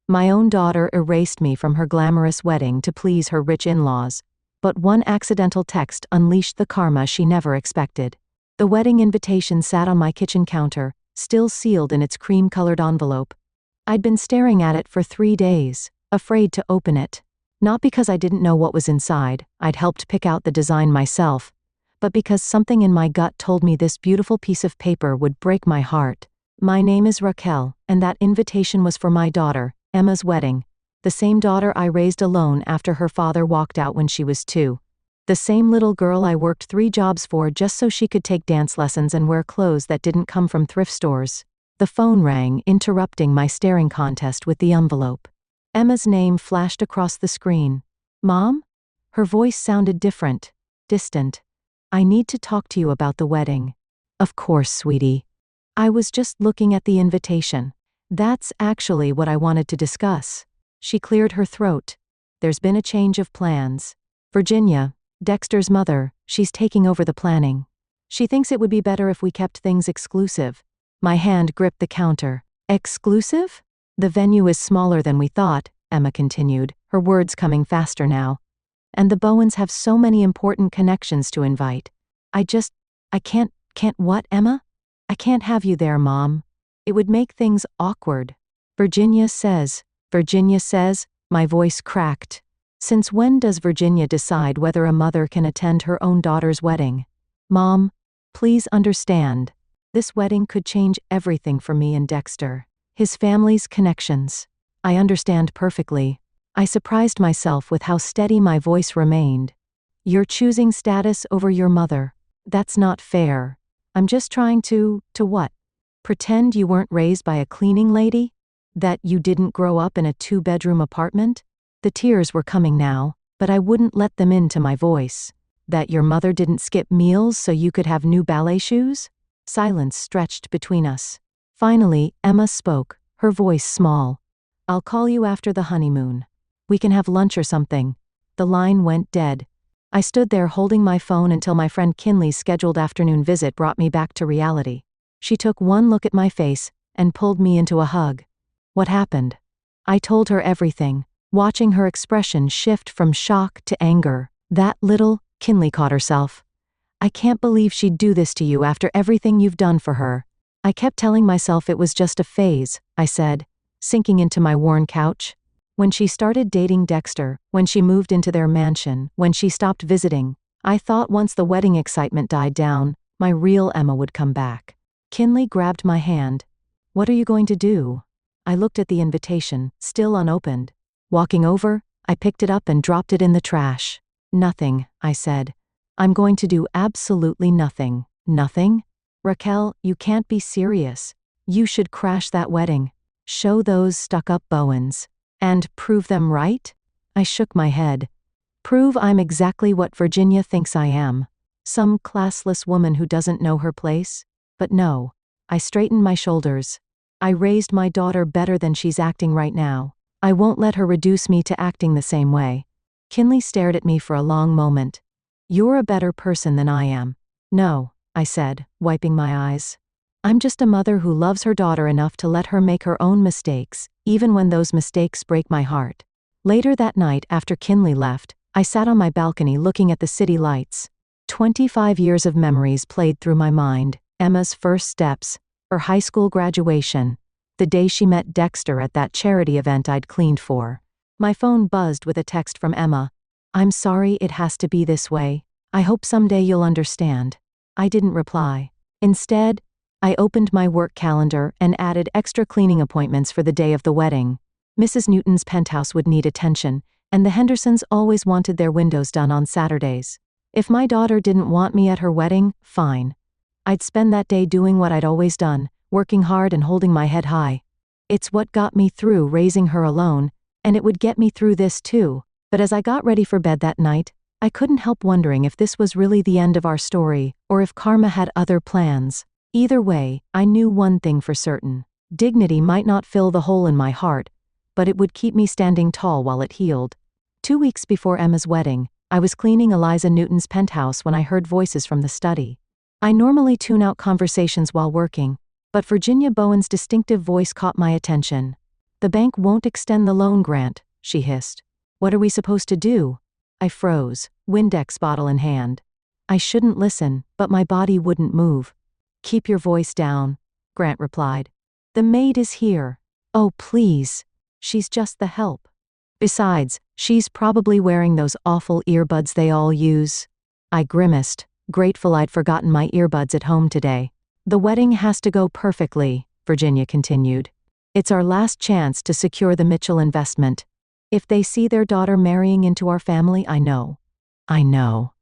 My own daughter erased me from her glamorous wedding to please her rich in-laws, but one accidental text unleashed the karma she never expected. The wedding invitation sat on my kitchen counter, still sealed in its cream-colored envelope. I'd been staring at it for 3 days, afraid to open it. Not because I didn't know what was inside, I'd helped pick out the design myself, but because something in my gut told me this beautiful piece of paper would break my heart. My name is Raquel, and that invitation was for my daughter, Emma's wedding. The same daughter I raised alone after her father walked out when she was 2. The same little girl I worked 3 jobs for just so she could take dance lessons and wear clothes that didn't come from thrift stores. The phone rang, interrupting my staring contest with the envelope. Emma's name flashed across the screen. "Mom?" Her voice sounded different, distant. "I need to talk to you about the wedding." "Of course, sweetie." I was just looking at the invitation. "That's actually what I wanted to discuss." She cleared her throat. "There's been a change of plans. Virginia, Dexter's mother, she's taking over the planning. She thinks it would be better if we kept things exclusive." My hand gripped the counter. "Exclusive?" "The venue is smaller than we thought," Emma continued, her words coming faster now. "And the Bowens have so many important connections to invite. I can't what, Emma? I can't have you there, Mom. It would make things awkward." Virginia says, my voice cracked. Since when does Virginia decide whether a mother can attend her own daughter's wedding? "Mom, please understand. This wedding could change everything for me and Dexter. His family's connections. I understand perfectly." I surprised myself with how steady my voice remained. "You're choosing status over your mother. That's not fair. I'm just trying to what? Pretend you weren't raised by a cleaning lady? That you didn't grow up in a 2-bedroom apartment?" The tears were coming now, but I wouldn't let them into my voice. "That your mother didn't skip meals so you could have new ballet shoes?" Silence stretched between us. Finally, Emma spoke, her voice small. "I'll call you after the honeymoon. We can have lunch or something." The line went dead. I stood there holding my phone until my friend Kinley's scheduled afternoon visit brought me back to reality. She took one look at my face and pulled me into a hug. "What happened?" I told her everything, watching her expression shift from shock to anger. "That little," Kinley caught herself. "I can't believe she'd do this to you after everything you've done for her." "I kept telling myself it was just a phase," I said, sinking into my worn couch. "When she started dating Dexter, when she moved into their mansion, when she stopped visiting, I thought once the wedding excitement died down, my real Emma would come back." Kinley grabbed my hand. "What are you going to do?" I looked at the invitation, still unopened. Walking over, I picked it up and dropped it in the trash. "Nothing," I said. "I'm going to do absolutely nothing." "Nothing?" "Raquel, you can't be serious. You should crash that wedding. Show those stuck-up Bowens. And prove them right?" I shook my head. "Prove I'm exactly what Virginia thinks I am. Some classless woman who doesn't know her place? But no." I straightened my shoulders. "I raised my daughter better than she's acting right now. I won't let her reduce me to acting the same way." Kinley stared at me for a long moment. "You're a better person than I am." "No," I said, wiping my eyes. "I'm just a mother who loves her daughter enough to let her make her own mistakes, even when those mistakes break my heart." Later that night, after Kinley left, I sat on my balcony looking at the city lights. 25 years of memories played through my mind. Emma's first steps, her high school graduation, the day she met Dexter at that charity event I'd cleaned for. My phone buzzed with a text from Emma. "I'm sorry it has to be this way. I hope someday you'll understand." I didn't reply. Instead, I opened my work calendar and added extra cleaning appointments for the day of the wedding. Mrs. Newton's penthouse would need attention, and the Hendersons always wanted their windows done on Saturdays. If my daughter didn't want me at her wedding, fine. I'd spend that day doing what I'd always done, working hard and holding my head high. It's what got me through raising her alone, and it would get me through this too. But as I got ready for bed that night, I couldn't help wondering if this was really the end of our story, or if karma had other plans. Either way, I knew one thing for certain. Dignity might not fill the hole in my heart, but it would keep me standing tall while it healed. 2 weeks before Emma's wedding, I was cleaning Eliza Newton's penthouse when I heard voices from the study. I normally tune out conversations while working, but Virginia Bowen's distinctive voice caught my attention. "The bank won't extend the loan grant," she hissed. "What are we supposed to do?" I froze, Windex bottle in hand. I shouldn't listen, but my body wouldn't move. "Keep your voice down," Grant replied. "The maid is here." "Oh, please. She's just the help. Besides, she's probably wearing those awful earbuds they all use." I grimaced, grateful I'd forgotten my earbuds at home today. "The wedding has to go perfectly," Virginia continued. "It's our last chance to secure the Mitchell investment. If they see their daughter marrying into our family, I know." "I know."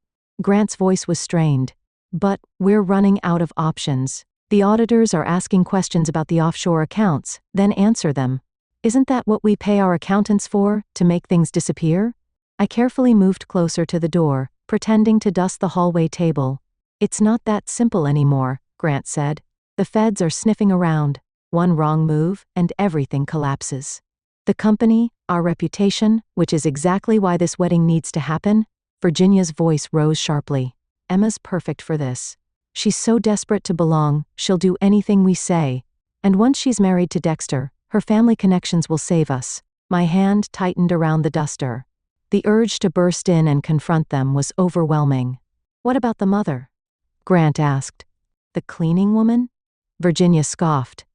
Grant's voice was strained. "But we're running out of options. The auditors are asking questions about the offshore accounts, then answer them. Isn't that what we pay our accountants for, to make things disappear?" I carefully moved closer to the door, pretending to dust the hallway table. "It's not that simple anymore," Grant said. "The feds are sniffing around. One wrong move, and everything collapses. The company, our reputation, which is exactly why this wedding needs to happen." Virginia's voice rose sharply. "Emma's perfect for this. She's so desperate to belong, she'll do anything we say. And once she's married to Dexter, her family connections will save us." My hand tightened around the duster. The urge to burst in and confront them was overwhelming. "What about the mother?" Grant asked. "The cleaning woman?" Virginia scoffed.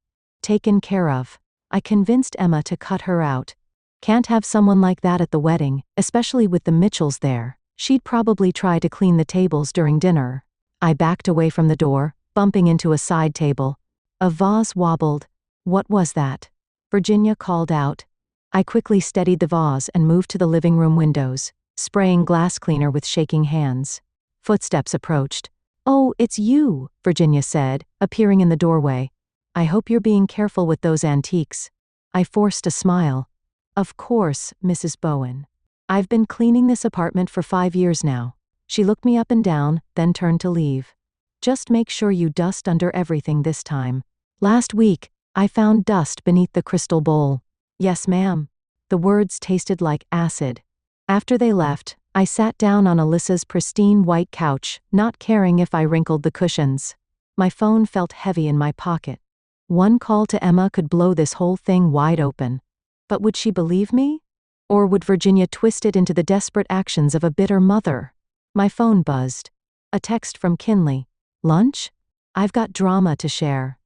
"Taken care of. I convinced Emma to cut her out. Can't have someone like that at the wedding, especially with the Mitchells there. She'd probably try to clean the tables during dinner." I backed away from the door, bumping into a side table. A vase wobbled. "What was that?" Virginia called out. I quickly steadied the vase and moved to the living room windows, spraying glass cleaner with shaking hands. Footsteps approached. "Oh, it's you," Virginia said, appearing in the doorway. "I hope you're being careful with those antiques." I forced a smile. "Of course, Mrs. Bowen. I've been cleaning this apartment for 5 years now." She looked me up and down, then turned to leave. "Just make sure you dust under everything this time. Last week, I found dust beneath the crystal bowl." "Yes, ma'am." The words tasted like acid. After they left, I sat down on Alyssa's pristine white couch, not caring if I wrinkled the cushions. My phone felt heavy in my pocket. One call to Emma could blow this whole thing wide open. But would she believe me? Or would Virginia twist it into the desperate actions of a bitter mother? My phone buzzed. A text from Kinley. "Lunch? I've got drama to share."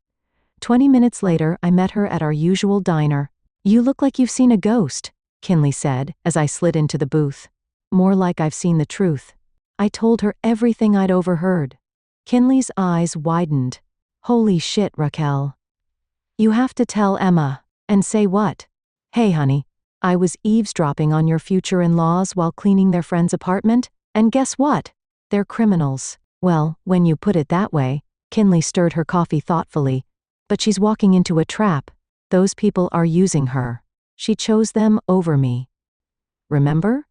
20 minutes later, I met her at our usual diner. "You look like you've seen a ghost," Kinley said, as I slid into the booth. "More like I've seen the truth." I told her everything I'd overheard. Kinley's eyes widened. "Holy shit, Raquel. You have to tell Emma." "And say what?" "Hey, honey. I was eavesdropping on your future in-laws while cleaning their friend's apartment, and guess what? They're criminals." "Well, when you put it that way," Kinley stirred her coffee thoughtfully. "But she's walking into a trap. Those people are using her. She chose them over me. Remember?"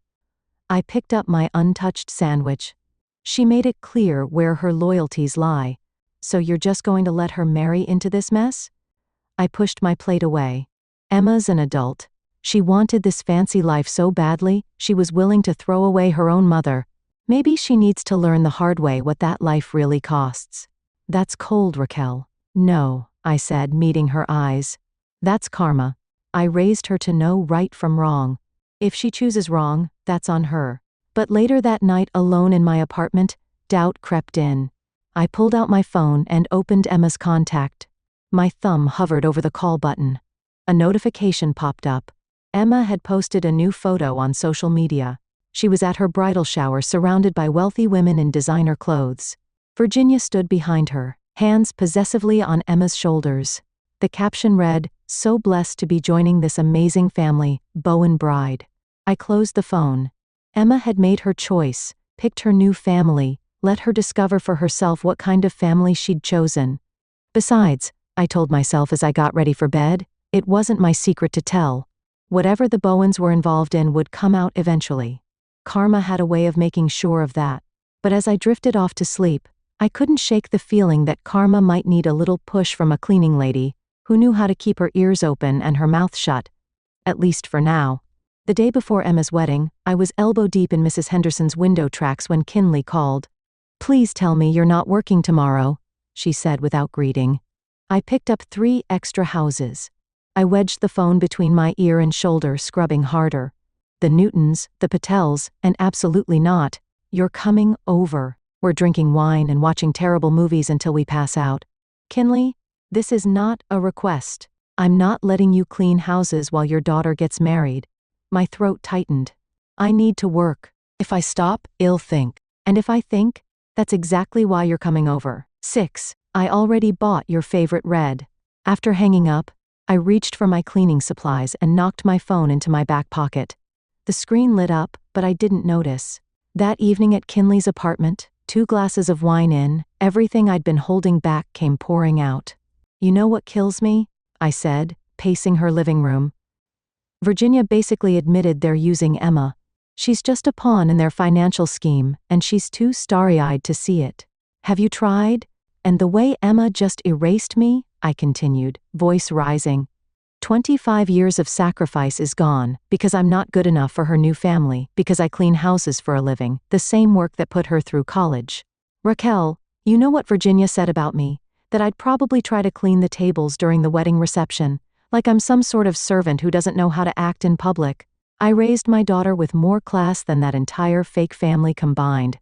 I picked up my untouched sandwich. "She made it clear where her loyalties lie. So you're just going to let her marry into this mess?" I pushed my plate away. "Emma's an adult. She wanted this fancy life so badly, she was willing to throw away her own mother. Maybe she needs to learn the hard way what that life really costs." "That's cold, Raquel." "No," I said, meeting her eyes. "That's karma. I raised her to know right from wrong. If she chooses wrong, that's on her." But later that night, alone in my apartment, doubt crept in. I pulled out my phone and opened Emma's contact. My thumb hovered over the call button. A notification popped up. Emma had posted a new photo on social media. She was at her bridal shower surrounded by wealthy women in designer clothes. Virginia stood behind her, hands possessively on Emma's shoulders. The caption read, "So blessed to be joining this amazing family, Bowen bride." I closed the phone. Emma had made her choice, picked her new family, let her discover for herself what kind of family she'd chosen. Besides, I told myself as I got ready for bed, it wasn't my secret to tell. Whatever the Bowens were involved in would come out eventually. Karma had a way of making sure of that. But as I drifted off to sleep, I couldn't shake the feeling that karma might need a little push from a cleaning lady who knew how to keep her ears open and her mouth shut. At least for now. The day before Emma's wedding, I was elbow deep in Mrs. Henderson's window tracks when Kinley called. "Please tell me you're not working tomorrow," she said without greeting. I picked up 3 extra houses. I wedged the phone between my ear and shoulder, scrubbing harder. The Newtons, the Patels, and absolutely not. You're coming over. We're drinking wine and watching terrible movies until we pass out. Kinley, this is not a request. I'm not letting you clean houses while your daughter gets married. My throat tightened. I need to work. If I stop, I'll think. And if I think, that's exactly why you're coming over. 6. I already bought your favorite red. After hanging up, I reached for my cleaning supplies and knocked my phone into my back pocket. The screen lit up, but I didn't notice. That evening at Kinley's apartment, 2 glasses of wine in, everything I'd been holding back came pouring out. You know what kills me? I said, pacing her living room. Virginia basically admitted they're using Emma. She's just a pawn in their financial scheme, and she's too starry-eyed to see it. Have you tried? And the way Emma just erased me, I continued, voice rising. 25 years of sacrifice is gone, because I'm not good enough for her new family, because I clean houses for a living, the same work that put her through college. Raquel, you know what Virginia said about me? That I'd probably try to clean the tables during the wedding reception, like I'm some sort of servant who doesn't know how to act in public. I raised my daughter with more class than that entire fake family combined.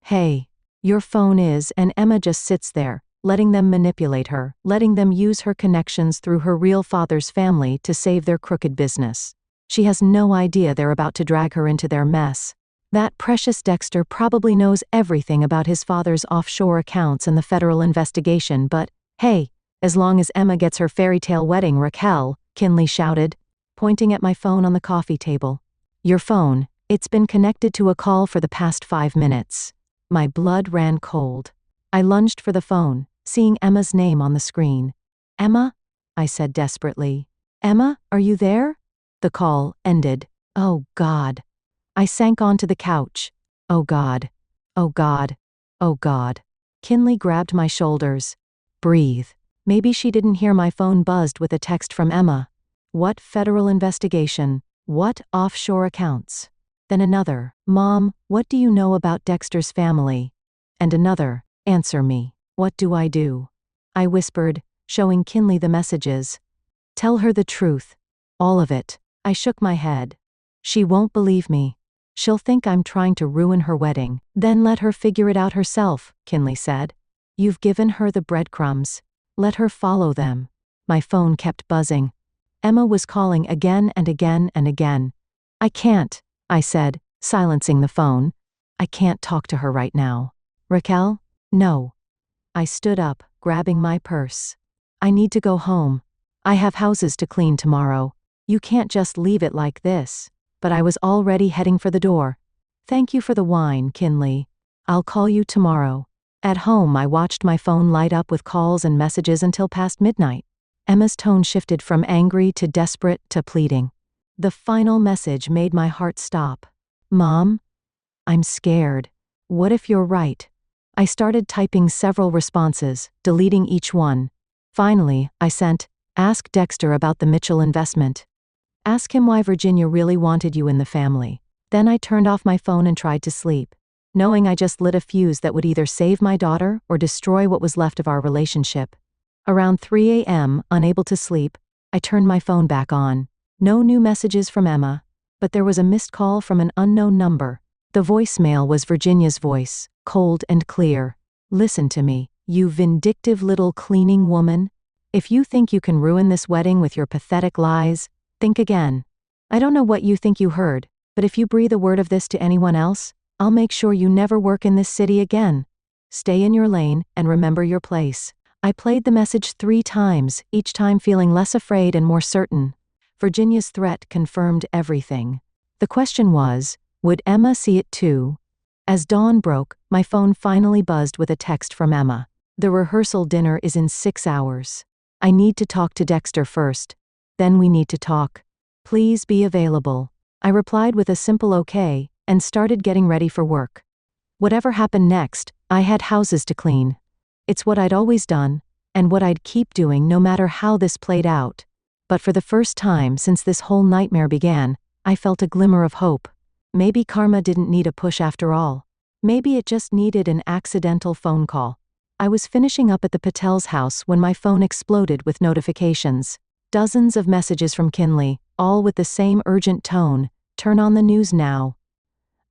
Hey, your phone is, and Emma just sits there, letting them manipulate her, letting them use her connections through her real father's family to save their crooked business. She has no idea they're about to drag her into their mess. That precious Dexter probably knows everything about his father's offshore accounts and the federal investigation, but, hey, as long as Emma gets her fairy tale wedding, Raquel, Kinley shouted, pointing at my phone on the coffee table. Your phone, it's been connected to a call for the past 5 minutes. My blood ran cold. I lunged for the phone, seeing Emma's name on the screen. Emma? I said desperately. Emma, are you there? The call ended. Oh God. I sank onto the couch. Oh God. Oh God. Oh God. Kinley grabbed my shoulders. Breathe. Maybe she didn't hear my phone buzzed with a text from Emma. What federal investigation? What offshore accounts? Then another. Mom, what do you know about Dexter's family? And another. Answer me. What do I do? I whispered, showing Kinley the messages. Tell her the truth. All of it. I shook my head. She won't believe me. She'll think I'm trying to ruin her wedding. Then let her figure it out herself, Kinley said. You've given her the breadcrumbs. Let her follow them. My phone kept buzzing. Emma was calling again and again and again. I can't, I said, silencing the phone. I can't talk to her right now. Raquel? No. I stood up, grabbing my purse. I need to go home. I have houses to clean tomorrow. You can't just leave it like this. But I was already heading for the door. Thank you for the wine, Kinley. I'll call you tomorrow. At home, I watched my phone light up with calls and messages until past midnight. Emma's tone shifted from angry to desperate to pleading. The final message made my heart stop. Mom? I'm scared. What if you're right? I started typing several responses, deleting each one. Finally, I sent, ask Dexter about the Mitchell investment. Ask him why Virginia really wanted you in the family. Then I turned off my phone and tried to sleep, knowing I just lit a fuse that would either save my daughter or destroy what was left of our relationship. Around 3 a.m., unable to sleep, I turned my phone back on. No new messages from Emma, but there was a missed call from an unknown number. The voicemail was Virginia's voice, cold and clear. Listen to me, you vindictive little cleaning woman. If you think you can ruin this wedding with your pathetic lies, think again. I don't know what you think you heard, but if you breathe a word of this to anyone else, I'll make sure you never work in this city again. Stay in your lane and remember your place. I played the message 3 times, each time feeling less afraid and more certain. Virginia's threat confirmed everything. The question was, would Emma see it too? As dawn broke, my phone finally buzzed with a text from Emma. The rehearsal dinner is in 6 hours. I need to talk to Dexter first. Then we need to talk. Please be available. I replied with a simple okay, and started getting ready for work. Whatever happened next, I had houses to clean. It's what I'd always done, and what I'd keep doing no matter how this played out. But for the first time since this whole nightmare began, I felt a glimmer of hope. Maybe karma didn't need a push after all. Maybe it just needed an accidental phone call. I was finishing up at the Patel's house when my phone exploded with notifications. Dozens of messages from Kinley, all with the same urgent tone. Turn on the news now.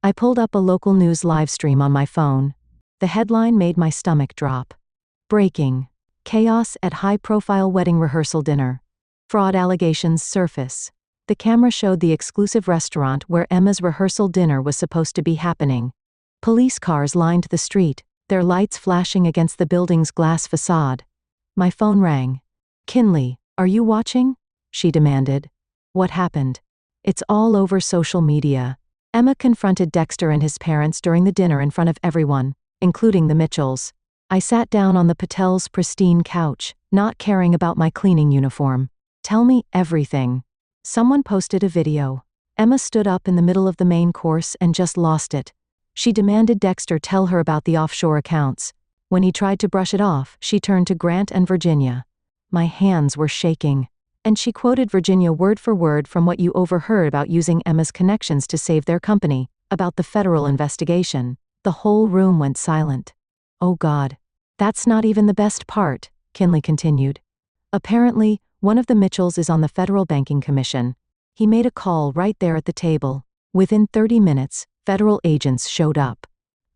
I pulled up a local news live stream on my phone. The headline made my stomach drop. Breaking. Chaos at high-profile wedding rehearsal dinner. Fraud allegations surface. The camera showed the exclusive restaurant where Emma's rehearsal dinner was supposed to be happening. Police cars lined the street, their lights flashing against the building's glass facade. My phone rang. "Kinley, are you watching?" she demanded. "What happened?" "It's all over social media." Emma confronted Dexter and his parents during the dinner in front of everyone, including the Mitchells. I sat down on the Patel's pristine couch, not caring about my cleaning uniform. "Tell me everything." Someone posted a video. Emma stood up in the middle of the main course and just lost it. She demanded Dexter tell her about the offshore accounts. When he tried to brush it off, she turned to Grant and Virginia. My hands were shaking. And she quoted Virginia word for word from what you overheard about using Emma's connections to save their company, about the federal investigation. The whole room went silent. "Oh God. That's not even the best part," Kinley continued. "Apparently, one of the Mitchells is on the Federal Banking Commission. He made a call right there at the table. Within 30 minutes, federal agents showed up.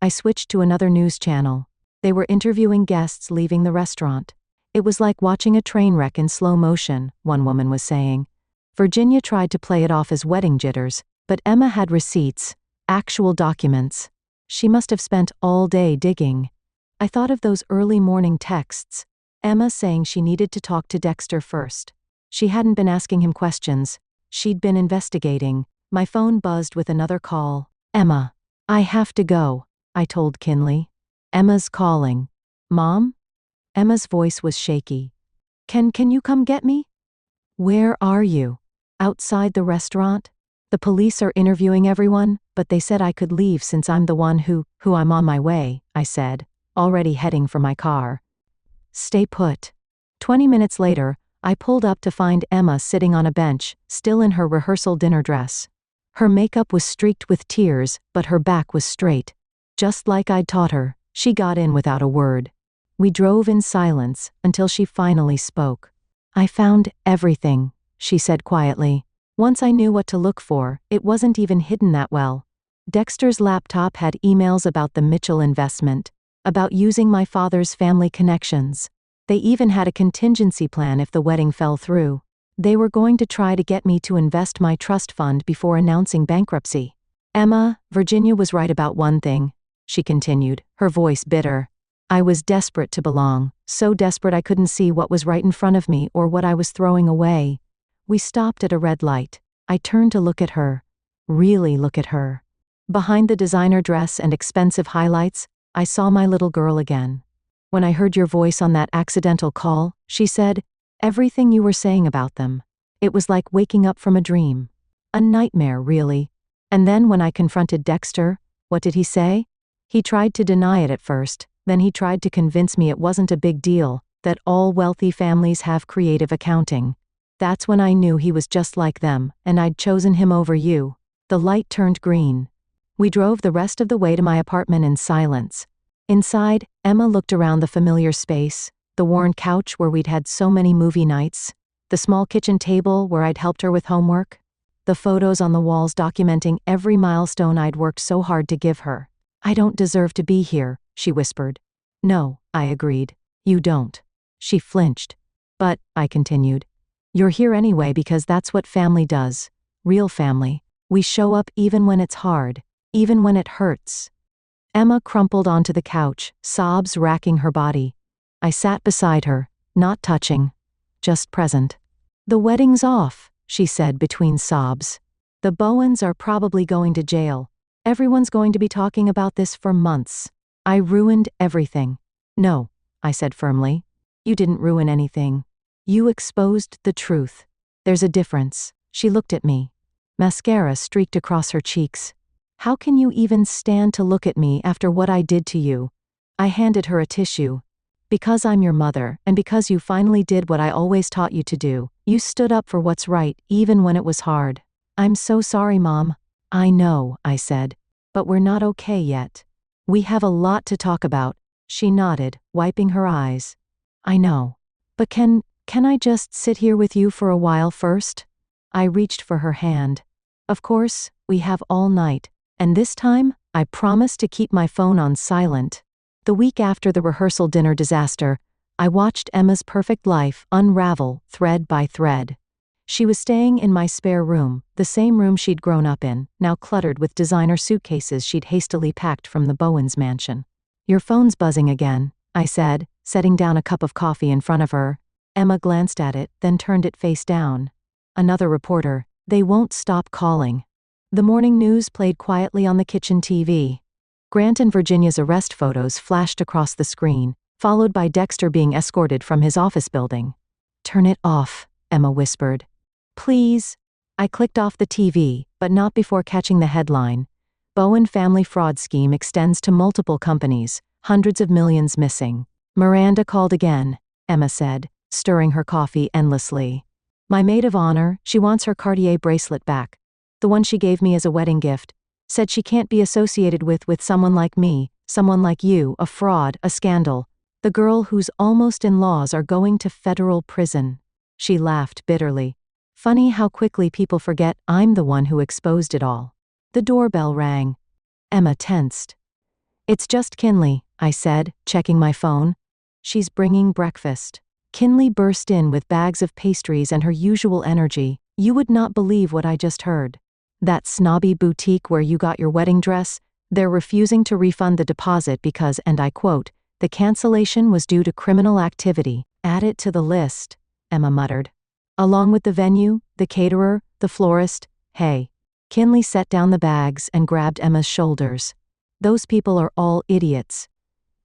I switched to another news channel. They were interviewing guests leaving the restaurant. It was like watching a train wreck in slow motion," one woman was saying. Virginia tried to play it off as wedding jitters, but Emma had receipts, actual documents. She must have spent all day digging. I thought of those early morning texts. Emma saying she needed to talk to Dexter first. She hadn't been asking him questions. She'd been investigating. My phone buzzed with another call. "Emma, I have to go," I told Kinley. "Emma's calling." "Mom?" Emma's voice was shaky. Can you come get me?" "Where are you?" "Outside the restaurant. The police are interviewing everyone, but they said I could leave since I'm the one who I'm on my way," I said, already heading for my car. "Stay put." 20 minutes later, I pulled up to find Emma sitting on a bench, still in her rehearsal dinner dress. Her makeup was streaked with tears, but her back was straight. Just like I'd taught her, she got in without a word. We drove in silence until she finally spoke. "I found everything," she said quietly. "Once I knew what to look for, it wasn't even hidden that well. Dexter's laptop had emails about the Mitchell investment, about using my father's family connections. They even had a contingency plan if the wedding fell through. They were going to try to get me to invest my trust fund before announcing bankruptcy." "Emma, Virginia was right about one thing," she continued, her voice bitter. "I was desperate to belong, so desperate I couldn't see what was right in front of me or what I was throwing away." We stopped at a red light. I turned to look at her. Really look at her. Behind the designer dress and expensive highlights, I saw my little girl again. "When I heard your voice on that accidental call," she said, "everything you were saying about them. It was like waking up from a dream. A nightmare, really." And then when I confronted Dexter, what did he say? He tried to deny it at first, then he tried to convince me it wasn't a big deal, that all wealthy families have creative accounting. That's when I knew he was just like them, and I'd chosen him over you. The light turned green. We drove the rest of the way to my apartment in silence. Inside, Emma looked around the familiar space, the worn couch where we'd had so many movie nights, the small kitchen table where I'd helped her with homework, the photos on the walls documenting every milestone I'd worked so hard to give her. "I don't deserve to be here," she whispered. "No," I agreed. "You don't." She flinched. "But," I continued, "you're here anyway because that's what family does. Real family. We show up even when it's hard, even when it hurts." Emma crumpled onto the couch, sobs racking her body. I sat beside her, not touching, just present. "The wedding's off," she said between sobs. "The Bowens are probably going to jail. Everyone's going to be talking about this for months. I ruined everything." "No," I said firmly. "You didn't ruin anything. You exposed the truth. There's a difference." She looked at me. Mascara streaked across her cheeks. "How can you even stand to look at me after what I did to you?" I handed her a tissue. "Because I'm your mother, and because you finally did what I always taught you to do. You stood up for what's right, even when it was hard." "I'm so sorry, Mom." "I know," I said. "But we're not okay yet. We have a lot to talk about." She nodded, wiping her eyes. "I know. But can Can I just sit here with you for a while first? I reached for her hand. Of course, we have all night. And this time, I promise to keep my phone on silent. The week after the rehearsal dinner disaster, I watched Emma's perfect life unravel thread by thread. She was staying in my spare room, the same room she'd grown up in, now cluttered with designer suitcases she'd hastily packed from the Bowens mansion. Your phone's buzzing again, I said, setting down a cup of coffee in front of her. Emma glanced at it, then turned it face down. Another reporter. They won't stop calling. The morning news played quietly on the kitchen TV. Grant and Virginia's arrest photos flashed across the screen, followed by Dexter being escorted from his office building. Turn it off, Emma whispered. Please. I clicked off the TV, but not before catching the headline. Bowen family fraud scheme extends to multiple companies, hundreds of millions missing. Miranda called again, Emma said, stirring her coffee endlessly. My maid of honor, she wants her Cartier bracelet back. The one she gave me as a wedding gift. Said she can't be associated with someone like me, someone like you, a fraud, a scandal. The girl whose almost in-laws are going to federal prison. She laughed bitterly. Funny how quickly people forget I'm the one who exposed it all. The doorbell rang. Emma tensed. It's just Kinley, I said, checking my phone. She's bringing breakfast. Kinley burst in with bags of pastries and her usual energy. You would not believe what I just heard. That snobby boutique where you got your wedding dress, they're refusing to refund the deposit because, and I quote, the cancellation was due to criminal activity. Add it to the list, Emma muttered. Along with the venue, the caterer, the florist. Hey. Kinley set down the bags and grabbed Emma's shoulders. Those people are all idiots.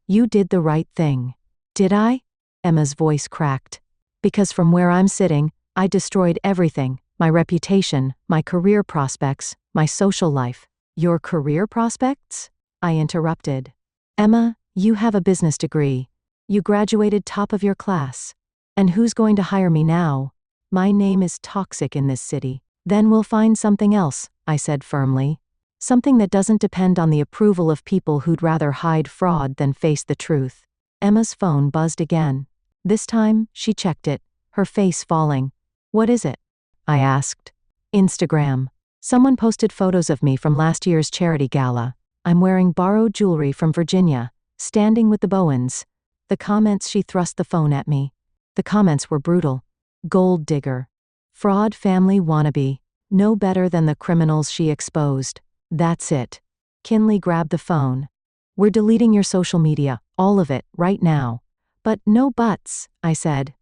You did the right thing. Did I? Emma's voice cracked. Because from where I'm sitting, I destroyed everything, my reputation, my career prospects, my social life. Your career prospects? I interrupted. Emma, you have a business degree. You graduated top of your class. And who's going to hire me now? My name is toxic in this city. Then we'll find something else, I said firmly. Something that doesn't depend on the approval of people who'd rather hide fraud than face the truth. Emma's phone buzzed again. This time, she checked it, her face falling. What is it? I asked. Instagram. Someone posted photos of me from last year's charity gala. I'm wearing borrowed jewelry from Virginia, standing with the Bowens. The comments. She thrust the phone at me. The comments were brutal. Gold digger. Fraud family wannabe. No better than the criminals she exposed. That's it. Kinley grabbed the phone. We're deleting your social media, all of it, right now. But no buts, I said.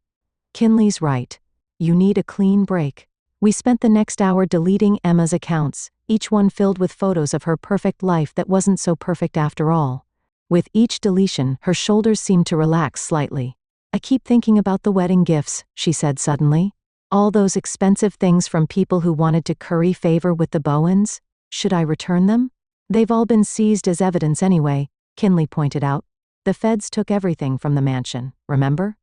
Kinley's right. You need a clean break. We spent the next hour deleting Emma's accounts, each one filled with photos of her perfect life that wasn't so perfect after all. With each deletion, her shoulders seemed to relax slightly. I keep thinking about the wedding gifts, she said suddenly. All those expensive things from people who wanted to curry favor with the Bowens. Should I return them? They've all been seized as evidence anyway, Kinley pointed out. The feds took everything from the mansion, remember?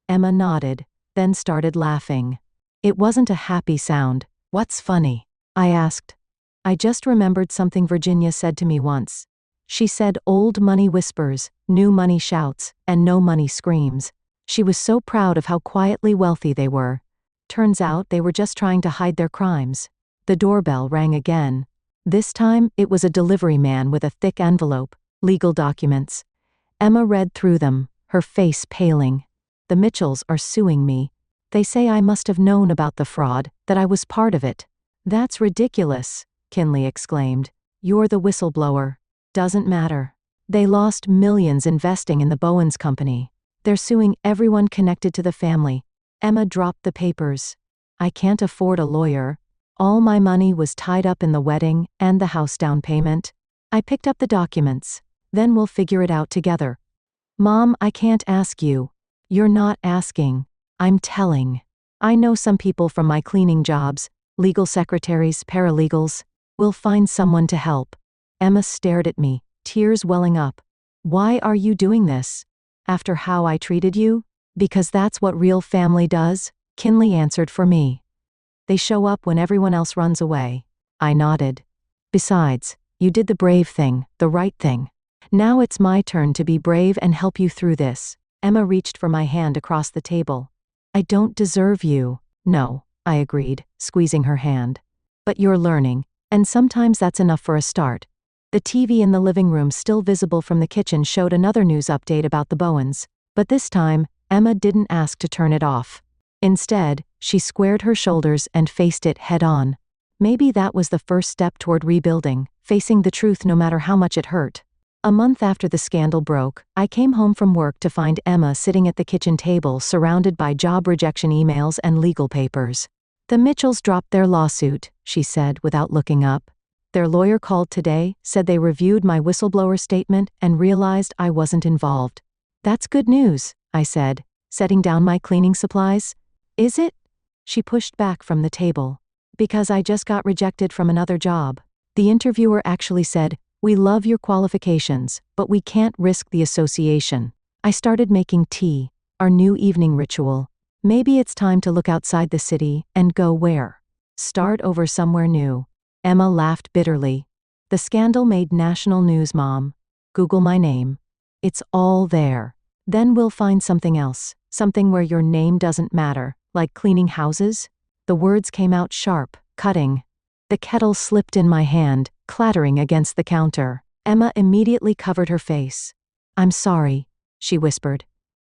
Emma nodded, then started laughing. It wasn't a happy sound. What's funny? I asked. I just remembered something Virginia said to me once. She said old money whispers, new money shouts, and no money screams. She was so proud of how quietly wealthy they were. Turns out they were just trying to hide their crimes. The doorbell rang again. This time, it was a delivery man with a thick envelope, legal documents. Emma read through them, her face paling. The Mitchells are suing me. They say I must have known about the fraud, that I was part of it. That's ridiculous, Kinley exclaimed. You're the whistleblower. Doesn't matter. They lost millions investing in the Bowens company. They're suing everyone connected to the family. Emma dropped the papers. I can't afford a lawyer. All my money was tied up in the wedding and the house down payment. I picked up the documents. Then we'll figure it out together. Mom, I can't ask you. You're not asking. I'm telling. I know some people from my cleaning jobs, legal secretaries, paralegals. We'll find someone to help. Emma stared at me, tears welling up. Why are you doing this? After how I treated you? Because that's what real family does, Kinley answered for me. They show up when everyone else runs away. I nodded. Besides, you did the brave thing, the right thing. Now it's my turn to be brave and help you through this. Emma reached for my hand across the table. I don't deserve you. No, I agreed, squeezing her hand. But you're learning, and sometimes that's enough for a start. The TV in the living room, still visible from the kitchen, showed another news update about the Bowens. But this time, Emma didn't ask to turn it off. Instead, she squared her shoulders and faced it head-on. Maybe that was the first step toward rebuilding, facing the truth no matter how much it hurt. A month after the scandal broke, I came home from work to find Emma sitting at the kitchen table surrounded by job rejection emails and legal papers. "The Mitchells dropped their lawsuit," she said without looking up. "Their lawyer called today, said they reviewed my whistleblower statement and realized I wasn't involved." "That's good news," I said, setting down my cleaning supplies. "Is it?" She pushed back from the table. "Because I just got rejected from another job. The interviewer actually said, 'We love your qualifications, but we can't risk the association.'" I started making tea, our new evening ritual. Maybe it's time to look outside the city and go where? Start over somewhere new. Emma laughed bitterly. "The scandal made national news, Mom. Google my name. It's all there. Then we'll find something else, something where your name doesn't matter, like cleaning houses." The words came out sharp, cutting. The kettle slipped in my hand, clattering against the counter. Emma immediately covered her face. "I'm sorry," she whispered.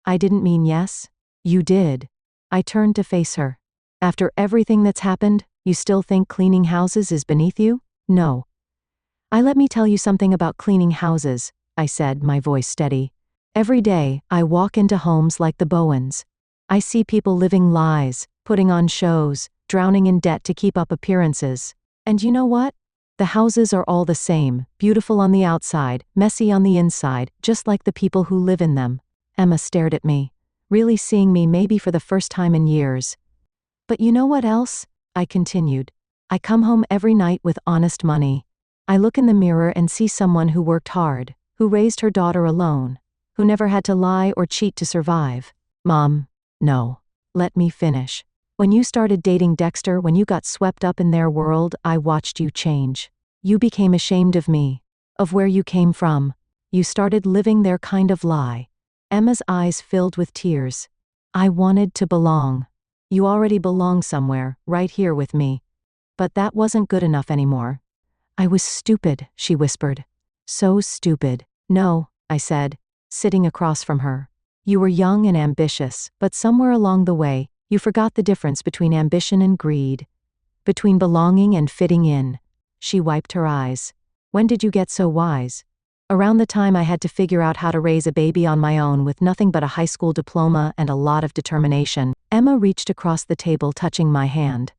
"I didn't mean yes." "You did." I turned to face her. "After everything that's happened, you still think cleaning houses is beneath you?" "No." Let me tell you something about cleaning houses," I said, my voice steady. "Every day, I walk into homes like the Bowens. I see people living lies, putting on shows, drowning in debt to keep up appearances. And you know what? The houses are all the same, beautiful on the outside, messy on the inside, just like the people who live in them." Emma stared at me, really seeing me maybe for the first time in years. "But you know what else?" I continued. "I come home every night with honest money. I look in the mirror and see someone who worked hard, who raised her daughter alone, who never had to lie or cheat to survive." "Mom, no. Let me finish. When you started dating Dexter, when you got swept up in their world, I watched you change. You became ashamed of me, of where you came from. You started living their kind of lie." Emma's eyes filled with tears. "I wanted to belong. You already belong somewhere, right here with me. But that wasn't good enough anymore." "I was stupid," she whispered. "So stupid." "No," I said, sitting across from her. "You were young and ambitious, but somewhere along the way, you forgot the difference between ambition and greed. Between belonging and fitting in." She wiped her eyes. "When did you get so wise?" "Around the time I had to figure out how to raise a baby on my own with nothing but a high school diploma and a lot of determination." Emma reached across the table, touching my hand.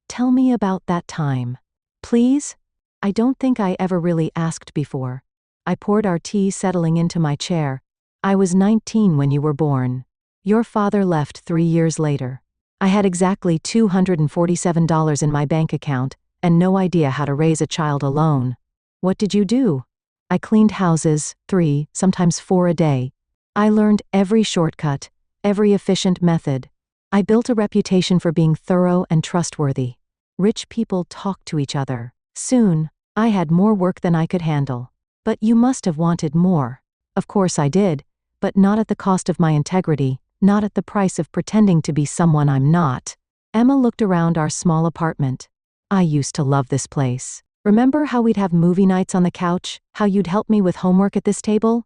"Tell me about that time. Please?" I don't think I ever really asked before. I poured our tea, settling into my chair. "I was 19 when you were born. Your father left 3 years later. I had exactly $247 in my bank account, and no idea how to raise a child alone. What did you do?" "I cleaned houses, 3, sometimes 4 a day. I learned every shortcut, every efficient method. I built a reputation for being thorough and trustworthy. Rich people talk to each other. Soon, I had more work than I could handle. But you must have wanted more." "Of course I did, but not at the cost of my integrity, not at the price of pretending to be someone I'm not." Emma looked around our small apartment. "I used to love this place. Remember how we'd have movie nights on the couch, how you'd help me with homework at this table?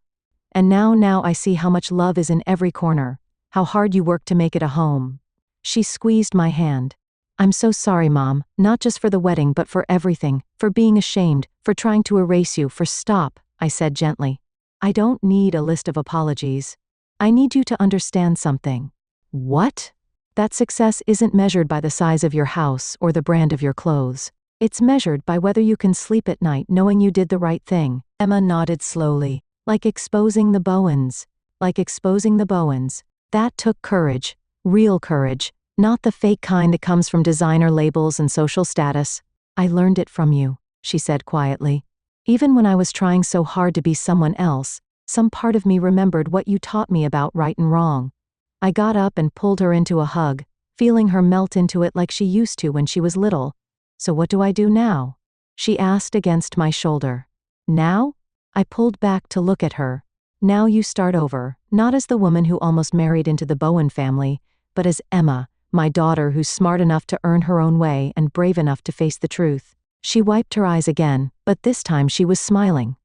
And now I see how much love is in every corner, how hard you work to make it a home." She squeezed my hand. "I'm so sorry, Mom, not just for the wedding but for everything, for being ashamed, for trying to erase you, for stop," I said gently. "I don't need a list of apologies. I need you to understand something." "What?" "That success isn't measured by the size of your house or the brand of your clothes. It's measured by whether you can sleep at night knowing you did the right thing." Emma nodded slowly. "Like exposing the Bowens. Like exposing the Bowens. That took courage. Real courage. Not the fake kind that comes from designer labels and social status." "I learned it from you," she said quietly. "Even when I was trying so hard to be someone else, some part of me remembered what you taught me about right and wrong." I got up and pulled her into a hug, feeling her melt into it like she used to when she was little. "So what do I do now?" she asked against my shoulder. "Now?" I pulled back to look at her. "Now you start over, not as the woman who almost married into the Bowen family, but as Emma, my daughter who's smart enough to earn her own way and brave enough to face the truth. She wiped her eyes again, but this time she was smiling.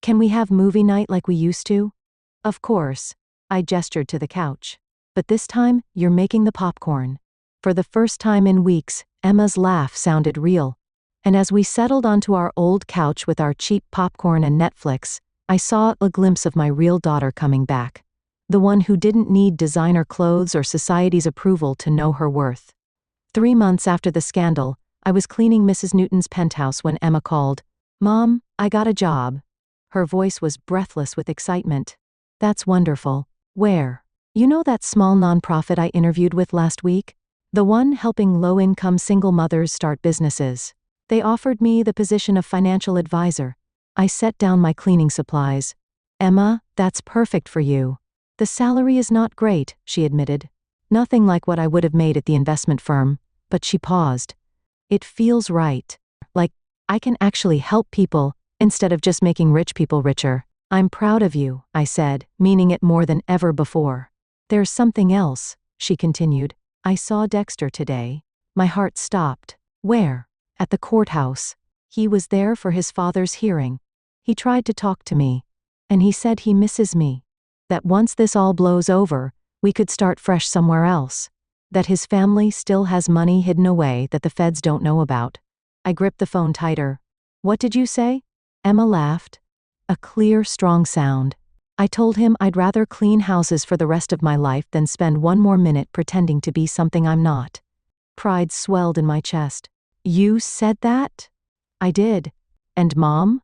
Can we have movie night like we used to? Of course. I gestured to the couch. But this time, you're making the popcorn. For the first time in weeks, Emma's laugh sounded real. And as we settled onto our old couch with our cheap popcorn and Netflix, I saw a glimpse of my real daughter coming back. The one who didn't need designer clothes or society's approval to know her worth. 3 months after the scandal, I was cleaning Mrs. Newton's penthouse when Emma called. "Mom, I got a job." Her voice was breathless with excitement. "That's wonderful. Where?" "You know that small nonprofit I interviewed with last week? The one helping low-income single mothers start businesses. They offered me the position of financial advisor." I set down my cleaning supplies. "Emma, that's perfect for you." "The salary is not great," she admitted. "Nothing like what I would have made at the investment firm," but she paused. "It feels right. Like, I can actually help people, instead of just making rich people richer." "I'm proud of you," I said, meaning it more than ever before. "There's something else," she continued. "I saw Dexter today." My heart stopped. "Where?" "At the courthouse. He was there for his father's hearing. He tried to talk to me. And he said he misses me. That once this all blows over, we could start fresh somewhere else. That his family still has money hidden away that the feds don't know about." I gripped the phone tighter. "What did you say?" Emma laughed. A clear, strong sound. "I told him I'd rather clean houses for the rest of my life than spend one more minute pretending to be something I'm not." Pride swelled in my chest. "You said that?" "I did. And Mom?"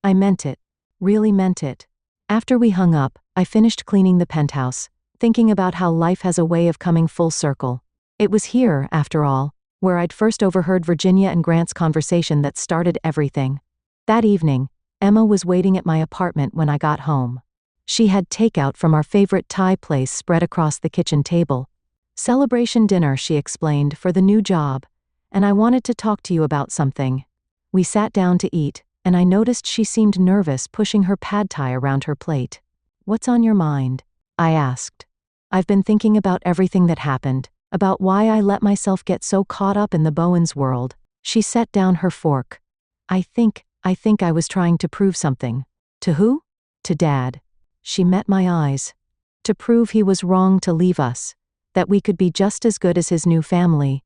I meant it. Really meant it. After we hung up, I finished cleaning the penthouse, thinking about how life has a way of coming full circle. It was here, after all, where I'd first overheard Virginia and Grant's conversation that started everything. That evening, Emma was waiting at my apartment when I got home. She had takeout from our favorite Thai place spread across the kitchen table. "Celebration dinner," she explained, "for the new job. And I wanted to talk to you about something." We sat down to eat, and I noticed she seemed nervous pushing her pad thai around her plate. "What's on your mind?" I asked. "I've been thinking about everything that happened, about why I let myself get so caught up in the Bowens world." She set down her fork. I think I was trying to prove something." "To who?" "To Dad." She met my eyes. "To prove he was wrong to leave us. That we could be just as good as his new family."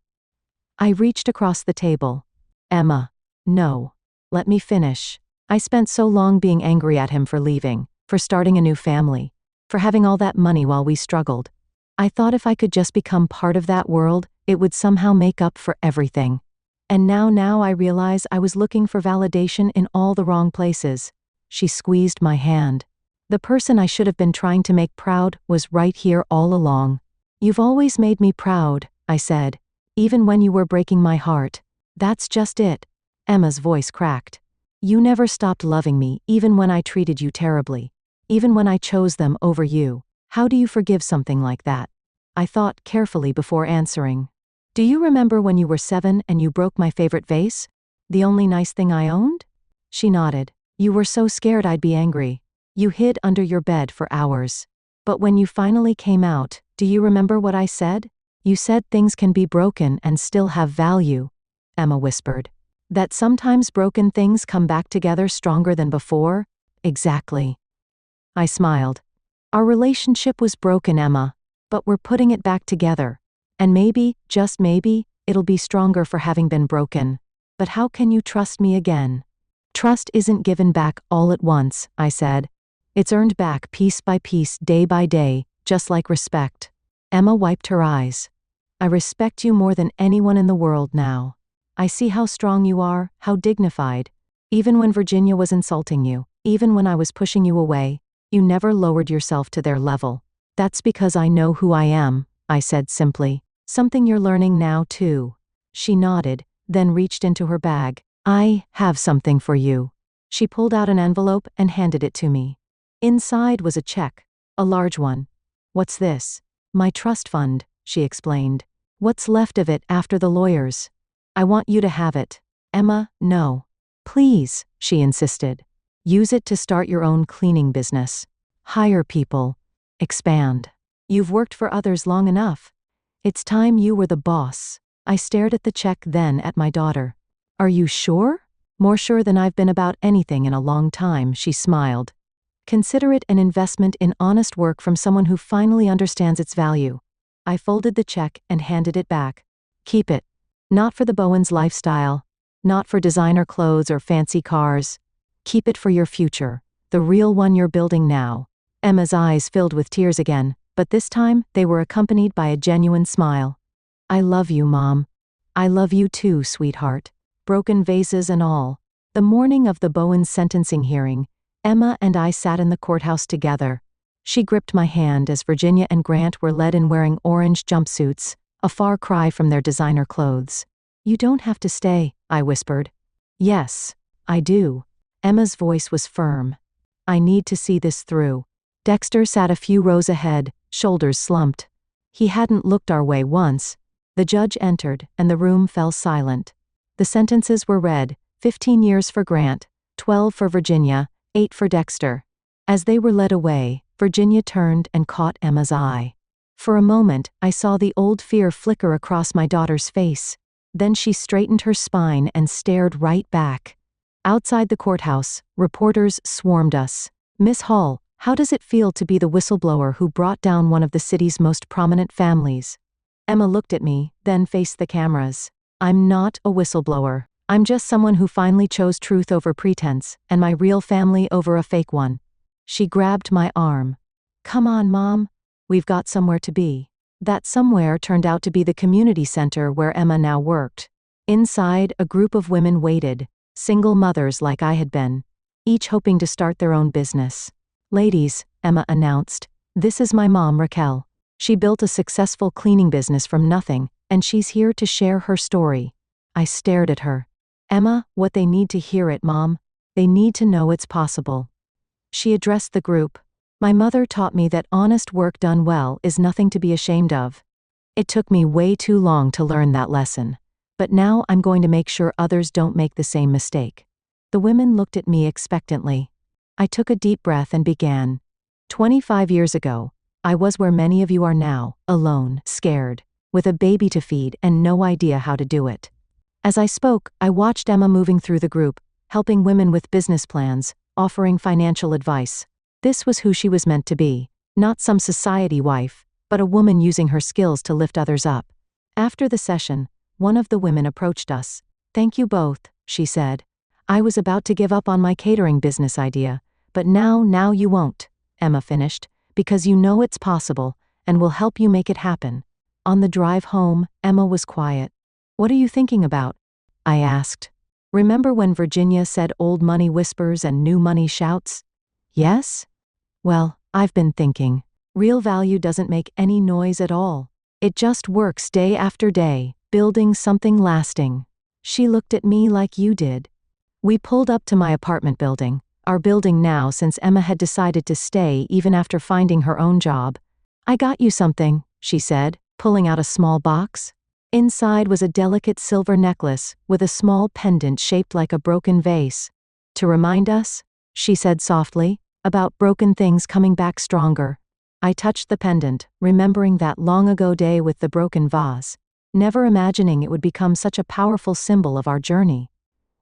I reached across the table. "Emma. No. Let me finish. I spent so long being angry at him for leaving, for starting a new family, for having all that money while we struggled. I thought if I could just become part of that world, it would somehow make up for everything. And now I realize I was looking for validation in all the wrong places." She squeezed my hand. "The person I should have been trying to make proud was right here all along." "You've always made me proud," I said, "even when you were breaking my heart." "That's just it." Emma's voice cracked. "You never stopped loving me, even when I treated you terribly. Even when I chose them over you. How do you forgive something like that?" I thought carefully before answering. "Do you remember when you were 7 and you broke my favorite vase? The only nice thing I owned?" She nodded. "You were so scared I'd be angry. You hid under your bed for hours. But when you finally came out, do you remember what I said? You said things can be broken and still have value." Emma whispered. "That sometimes broken things come back together stronger than before?" "Exactly." I smiled. "Our relationship was broken, Emma, but we're putting it back together. And maybe, just maybe, it'll be stronger for having been broken. But how can you trust me again?" "Trust isn't given back all at once," I said. "It's earned back piece by piece, day by day, just like respect." Emma wiped her eyes. "I respect you more than anyone in the world now. I see how strong you are, how dignified. Even when Virginia was insulting you, even when I was pushing you away, you never lowered yourself to their level. That's because I know who I am," I said simply. "Something you're learning now, too." She nodded, then reached into her bag. "I have something for you." She pulled out an envelope and handed it to me. Inside was a check, a large one. "What's this?" "My trust fund," she explained. "What's left of it after the lawyers. I want you to have it." "Emma, no." "Please," she insisted. "Use it to start your own cleaning business. Hire people. Expand. You've worked for others long enough. It's time you were the boss. I stared at the check, then at my daughter. Are you sure? More sure than I've been about anything in a long time, she smiled. Consider it an investment in honest work from someone who finally understands its value. I folded the check and handed it back. Keep it. Not for the Bowens lifestyle. Not for designer clothes or fancy cars. Keep it for your future. The real one you're building now. Emma's eyes filled with tears again, but this time they were accompanied by a genuine smile. I love you, Mom. I love you too, sweetheart. Broken vases and all. The morning of the Bowens sentencing hearing, Emma and I sat in the courthouse together. She gripped my hand as Virginia and Grant were led in wearing orange jumpsuits, a far cry from their designer clothes. You don't have to stay, I whispered. Yes, I do. Emma's voice was firm. I need to see this through. Dexter sat a few rows ahead, shoulders slumped. He hadn't looked our way once. The judge entered, and the room fell silent. The sentences were read: 15 years for Grant, 12 for Virginia, 8 for Dexter. As they were led away, Virginia turned and caught Emma's eye. For a moment, I saw the old fear flicker across my daughter's face. Then she straightened her spine and stared right back. Outside the courthouse, reporters swarmed us. Miss Hall, how does it feel to be the whistleblower who brought down one of the city's most prominent families? Emma looked at me, then faced the cameras. I'm not a whistleblower. I'm just someone who finally chose truth over pretense, and my real family over a fake one. She grabbed my arm. Come on, Mom. We've got somewhere to be. That somewhere turned out to be the community center where Emma now worked. Inside, a group of women waited, single mothers like I had been, each hoping to start their own business. Ladies, Emma announced, this is my mom, Raquel. She built a successful cleaning business from nothing, and she's here to share her story. I stared at her. Emma, what they need to hear it, Mom. They need to know it's possible. She addressed the group. My mother taught me that honest work done well is nothing to be ashamed of. It took me way too long to learn that lesson. But now I'm going to make sure others don't make the same mistake. The women looked at me expectantly. I took a deep breath and began. 25 years ago, I was where many of you are now, alone, scared, with a baby to feed and no idea how to do it. As I spoke, I watched Emma moving through the group, helping women with business plans, offering financial advice. This was who she was meant to be, not some society wife, but a woman using her skills to lift others up. After the session, one of the women approached us. Thank you both, she said. I was about to give up on my catering business idea, but now you won't, Emma finished, because you know it's possible, and we'll help you make it happen. On the drive home, Emma was quiet. What are you thinking about? I asked. Remember when Virginia said old money whispers and new money shouts? Yes? Well, I've been thinking. Real value doesn't make any noise at all. It just works day after day, building something lasting. She looked at me like you did. We pulled up to my apartment building, our building now since Emma had decided to stay even after finding her own job. I got you something, she said, pulling out a small box. Inside was a delicate silver necklace with a small pendant shaped like a broken vase. To remind us, she said softly, about broken things coming back stronger. I touched the pendant, remembering that long-ago day with the broken vase, never imagining it would become such a powerful symbol of our journey.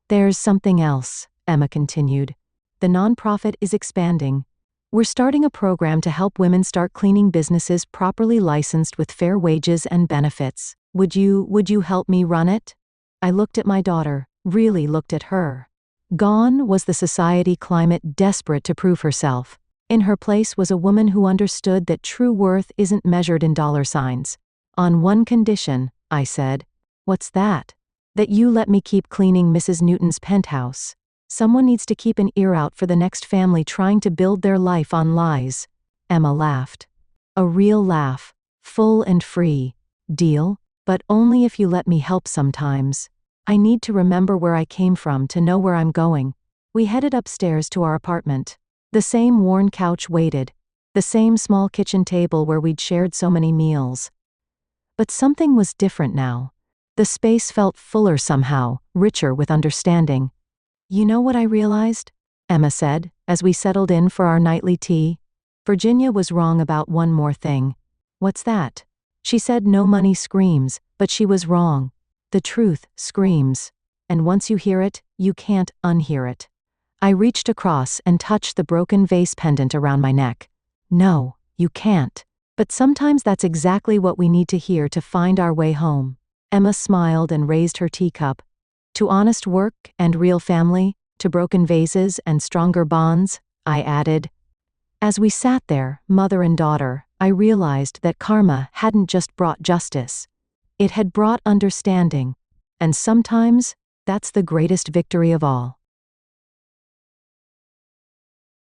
There's something else, Emma continued. The nonprofit is expanding. We're starting a program to help women start cleaning businesses properly licensed with fair wages and benefits. Would you help me run it? I looked at my daughter, really looked at her. Gone was the society climate desperate to prove herself. In her place was a woman who understood that true worth isn't measured in dollar signs. On one condition, I said. What's that? That you let me keep cleaning Mrs. Newton's penthouse. Someone needs to keep an ear out for the next family trying to build their life on lies. Emma laughed. A real laugh. Full and free. Deal? But only if you let me help sometimes. I need to remember where I came from to know where I'm going. We headed upstairs to our apartment. The same worn couch waited. The same small kitchen table where we'd shared so many meals. But something was different now. The space felt fuller somehow, richer with understanding. You know what I realized? Emma said, as we settled in for our nightly tea. Virginia was wrong about one more thing. What's that? She said no money screams, but she was wrong. The truth screams. And once you hear it, you can't unhear it. I reached across and touched the broken vase pendant around my neck. No, you can't. But sometimes that's exactly what we need to hear to find our way home. Emma smiled and raised her teacup. To honest work and real family, to broken vases and stronger bonds, I added. As we sat there, mother and daughter, I realized that karma hadn't just brought justice. It had brought understanding. And sometimes, that's the greatest victory of all.